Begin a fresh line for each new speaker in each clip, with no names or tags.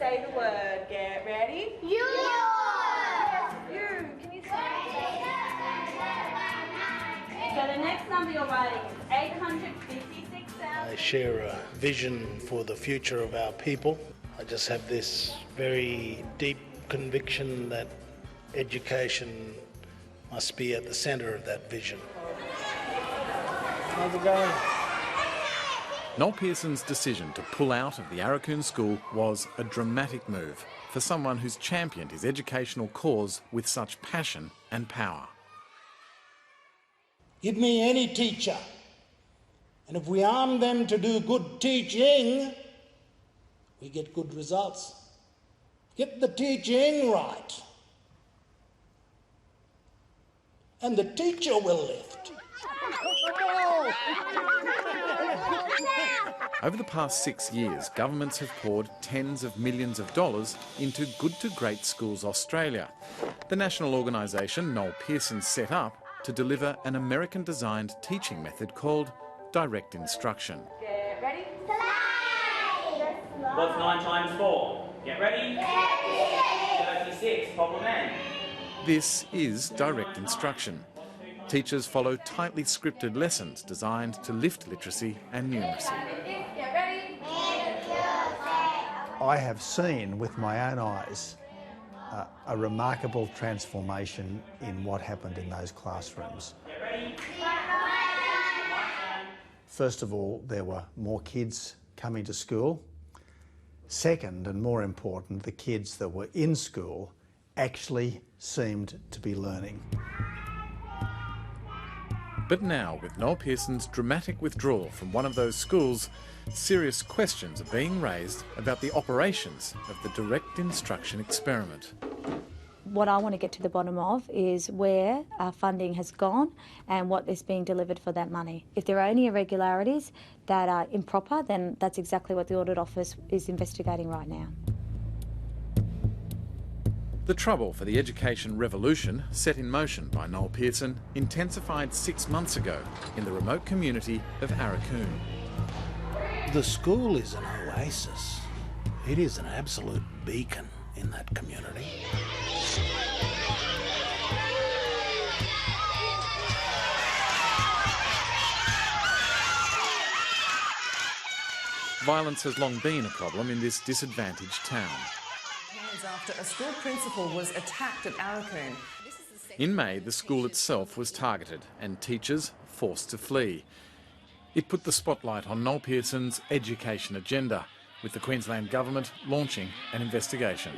say the word. Get ready. You. You. Can you say it? So the next number you're writing is 856,000.
I share a vision for the future of our people. I just have this very deep conviction that education must be at the centre of that vision. How's it going?
Noel Pearson's decision to pull out of the Arakoon School was a dramatic move for someone who's championed his educational cause with such passion and power.
Give me any teacher, and if we arm them to do good teaching, we get good results. Get the teaching right, and the teacher will lift.
Over the past 6 years, governments have poured tens of millions of dollars into Good to Great Schools Australia, the national organisation Noel Pearson set up to deliver an American-designed teaching method called direct instruction.
Get ready.
What's 9 times 4? Get ready. 36. Problem N.
This is direct instruction. Teachers follow tightly scripted lessons designed to lift literacy and numeracy.
Get ready.
I have seen with my own eyes a remarkable transformation in what happened in those classrooms. First of all, there were more kids coming to school. Second, and more important, the kids that were in school actually seemed to be learning.
But now, with Noel Pearson's dramatic withdrawal from one of those schools, serious questions are being raised about the operations of the direct instruction experiment.
What I want to get to the bottom of is where our funding has gone and what is being delivered for that money. If there are any irregularities that are improper, then that's exactly what the Audit Office is investigating right now.
The trouble for the education revolution set in motion by Noel Pearson intensified 6 months ago in the remote community of Arakoon.
The school is an oasis. It is an absolute beacon in that community.
Violence has long been a problem in this disadvantaged town.
After a school principal was attacked at Arakoon.
In May, the school itself was targeted and teachers forced to flee. It put the spotlight on Noel Pearson's education agenda, with the Queensland Government launching an investigation.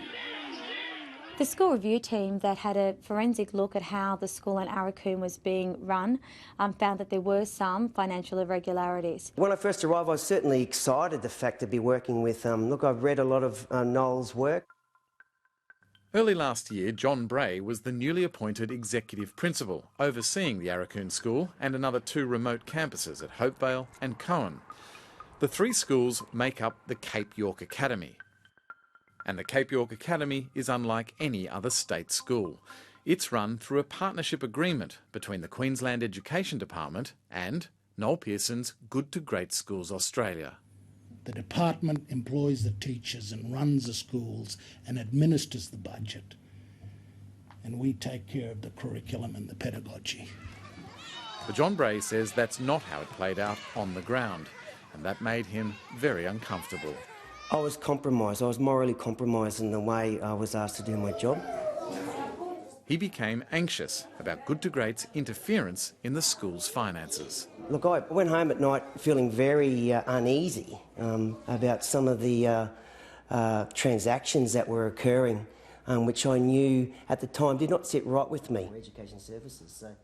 The school review team that had a forensic look at how the school in Arakoon was being run found that there were some financial irregularities.
When I first arrived, I was certainly excited the fact to be working with, look, I've read a lot of Noel's work.
Early last year, John Bray was the newly appointed executive principal, overseeing the Arakoon School and another 2 remote campuses at Hopevale and Cohen. The 3 schools make up the Cape York Academy. And the Cape York Academy is unlike any other state school. It's run through a partnership agreement between the Queensland Education Department and Noel Pearson's Good to Great Schools Australia.
The department employs the teachers and runs the schools and administers the budget. And we take care of the curriculum and the pedagogy.
But John Bray says that's not how it played out on the ground, and that made him very uncomfortable.
I was compromised. I was morally compromised in the way I was asked to do my job.
He became anxious about Good to Great's interference in the school's finances.
Look, I went home at night feeling very uneasy about some of the transactions that were occurring, which I knew at the time did not sit right with me. Education services. So.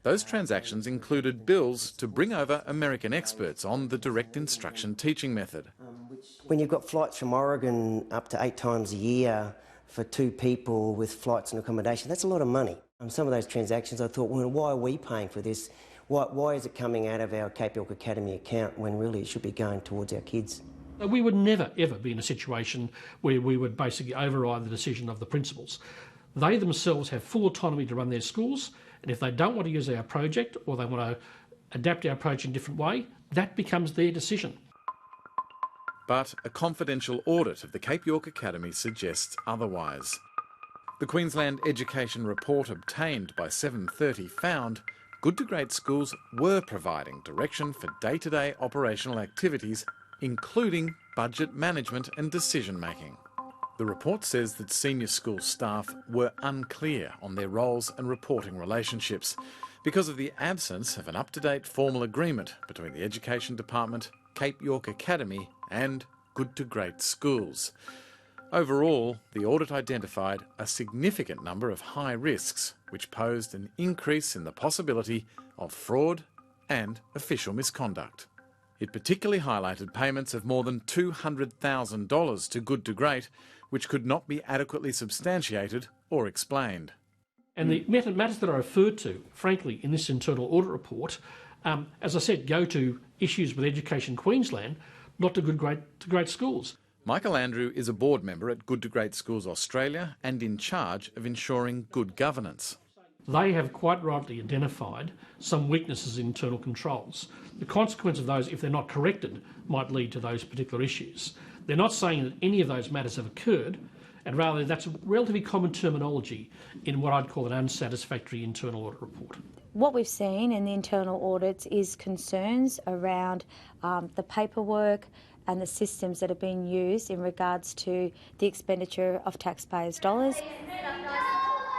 Those transactions included bills to bring over American experts on the direct instruction teaching method.
When you've got flights from Oregon up to 8 times a year for 2 people with flights and accommodation, that's a lot of money. Some of those transactions I thought, well, why are we paying for this? Why is it coming out of our Cape York Academy account when really it should be going towards our kids?
We would never, ever be in a situation where we would basically override the decision of the principals. They themselves have full autonomy to run their schools, and if they don't want to use our project or they want to adapt our approach in a different way, that becomes their decision.
But a confidential audit of the Cape York Academy suggests otherwise. The Queensland Education Report obtained by 7:30 found Good to Great schools were providing direction for day-to-day operational activities, including budget management and decision-making. The report says that senior school staff were unclear on their roles and reporting relationships because of the absence of an up-to-date formal agreement between the Education Department, Cape York Academy and Good to Great schools. Overall, the audit identified a significant number of high risks, which posed an increase in the possibility of fraud and official misconduct. It particularly highlighted payments of more than $200,000 to Good to Great, which could not be adequately substantiated or explained.
And the matters that I referred to, frankly, in this internal audit report, as I said, go to issues with Education Queensland, not to Great schools.
Michael Andrew is a board member at Good to Great Schools Australia and in charge of ensuring good governance.
They have quite rightly identified some weaknesses in internal controls. The consequence of those, if they're not corrected, might lead to those particular issues. They're not saying that any of those matters have occurred, and rather that's a relatively common terminology in what I'd call an unsatisfactory internal audit report.
What we've seen in the internal audits is concerns around the paperwork and the systems that have been used in regards to the expenditure of taxpayers' dollars.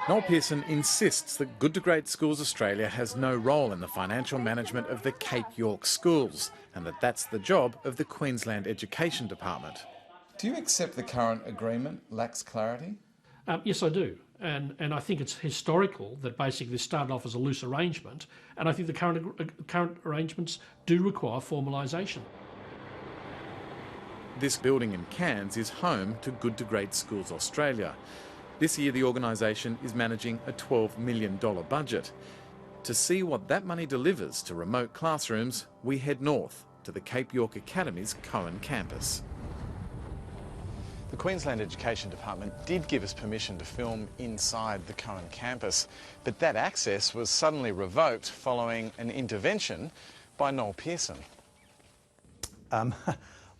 Noel Pearson insists that Good to Great Schools Australia has no role in the financial management of the Cape York schools, and that that's the job of the Queensland Education Department.
Do you accept the current agreement lacks clarity?
Yes, I do. And I think it's historical that basically this started off as a loose arrangement, and I think the current arrangements do require formalisation.
This building in Cairns is home to Good to Great Schools Australia. This year the organisation is managing a $12 million budget. To see what that money delivers to remote classrooms, we head north to the Cape York Academy's Cohen campus.
The Queensland Education Department did give us permission to film inside the Cohen campus, but that access was suddenly revoked following an intervention by Noel Pearson.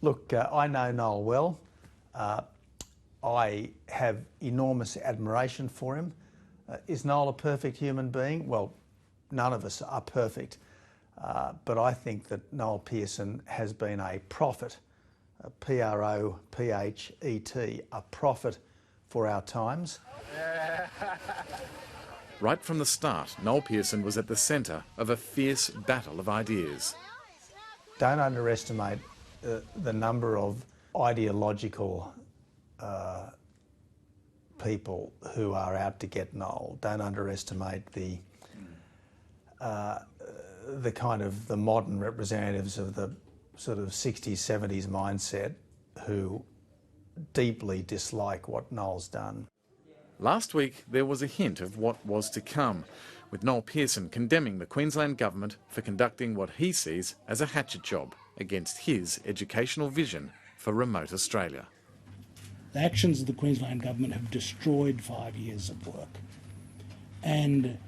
Look, I know Noel well. I have enormous admiration for him. Is Noel a perfect human being? Well, none of us are perfect. But I think that Noel Pearson has been a prophet, a P-R-O-P-H-E-T, a prophet for our times.
Right from the start, Noel Pearson was at the centre of a fierce battle of ideas.
Don't underestimate the number of ideological people who are out to get Noel. Don't underestimate the kind of the modern representatives of the sort of 60s, 70s mindset who deeply dislike what Noel's done.
Last week there was a hint of what was to come, with Noel Pearson condemning the Queensland Government for conducting what he sees as a hatchet job against his educational vision for remote Australia.
The actions of the Queensland Government have destroyed 5 years of work. And,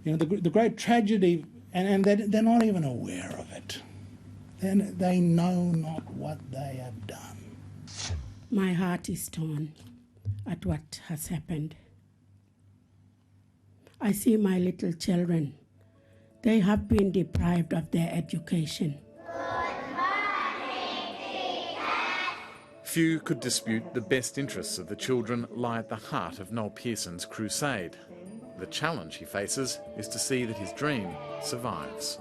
you know, the great tragedy, and they're not even aware of it. They know not what they have done.
My heart is torn at what has happened. I see my little children. They have been deprived of their education.
Few could dispute the best interests of the children lie at the heart of Noel Pearson's crusade. The challenge he faces is to see that his dream survives.